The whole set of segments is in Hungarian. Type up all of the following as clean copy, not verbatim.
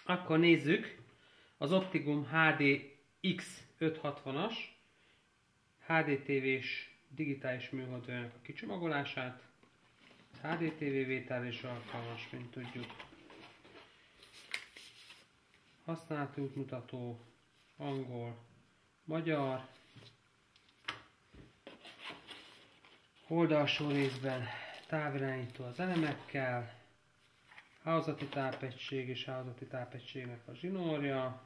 Akkor nézzük az Optigum HD X560-as HDTV-s digitális műholdójának a kicsomagolását. HDTV vétel is alkalmas, mint tudjuk. Használati útmutató, angol, magyar. Oldalsó részben távirányító az elemekkel, hálózati tápegység és hálózati tápegységnek a zsinórja,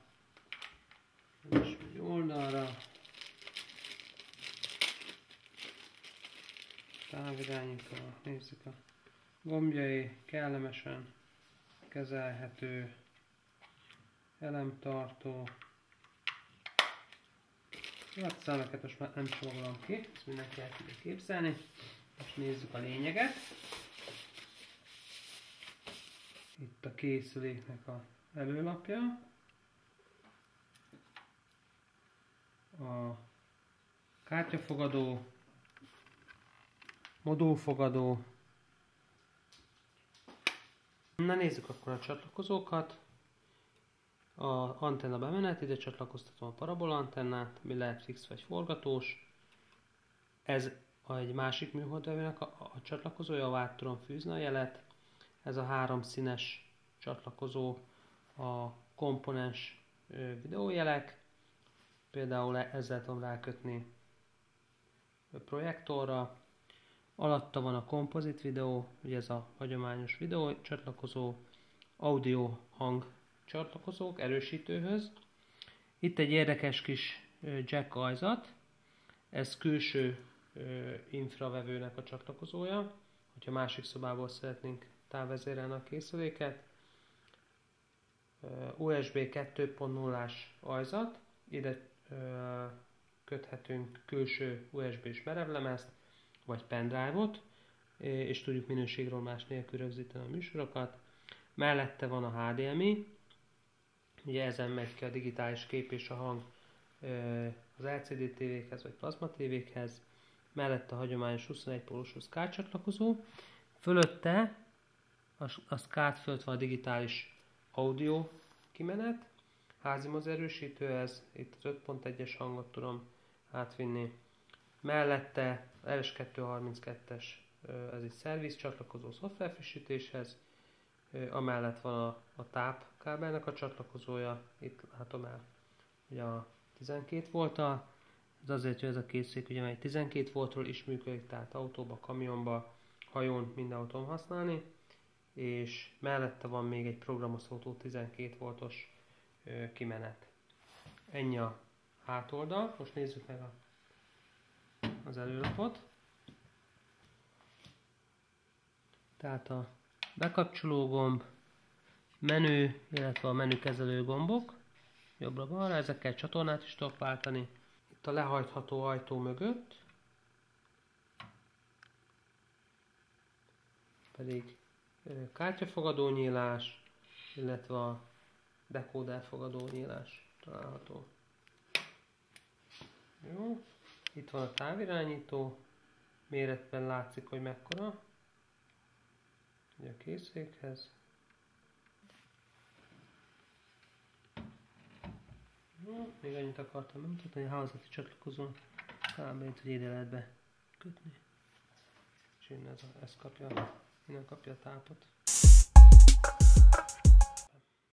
és egy oldalra, távirányító, nézzük a gombjai, kellemesen kezelhető, elemtartó. A szemeket most már nem csomagolom ki, ezt mindenki el tudja képzelni. Most nézzük a lényeget. Itt a készüléknek az előlapja. A kártyafogadó, modulfogadó. Na nézzük akkor a csatlakozókat. A antenna bemenet, ide csatlakoztatom a parabola antennát, ami lehet fix vagy forgatós. Ez egy másik műholdvevőnek a csatlakozója, ahová át tudom fűzni a jelet. Ez a 3 színes csatlakozó a komponens videójelek. Például ezzel tudom rákötni a projektorra. Alatta van a kompozit videó, ugye ez a hagyományos videó csatlakozó, audio hang csatlakozók erősítőhöz. Itt egy érdekes kis jack ajzat, ez külső infravevőnek a csatlakozója, hogyha másik szobából szeretnénk távvezérelni a készüléket. USB 2.0-ás ajzat, ide köthetünk külső USB-s merevlemezt, vagy pendrive-ot, és tudjuk minőségromlás nélkül rögzíteni a műsorokat. Mellette van a HDMI, ugye ezen megy ki a digitális kép és a hang az LCD tévékhez vagy plazma tévékhez. Mellette a hagyományos 21 pólusú SCART csatlakozó. Fölötte a SCART fölött van a digitális audio kimenet. Házimoz erősítő ez, itt az 5.1-es hangot tudom átvinni. Mellette RS232-es, ez egy szerviz csatlakozó szoftverfrissítéshez. Amellett van a tápkábelnek a csatlakozója, itt látom el, ugye a 12 volttal, ez azért, hogy ez a készülék ugye egy 12 voltról is működik, tehát autóba, kamionba, hajón minden autón használni, és mellette van még egy programozható 12 voltos kimenet. Ennyi a hátoldal, most nézzük meg az előlapot. Tehát a bekapcsoló gomb, menü, illetve a menükezelő gombok, jobbra-balra, ezekkel csatornát is tudok váltani. Itt a lehajtható ajtó mögött pedig kártyafogadó nyílás, illetve a dekóder fogadó nyílás található. Jó. Itt van a távirányító, méretben látszik, hogy mekkora ugye a készülékhez. Jó, még annyit akartam bemutatni, hogy a hálózati csatlakozó kábelt, hogy ide lehet bekötni. És innen ez kapja, innen kapja a tápot.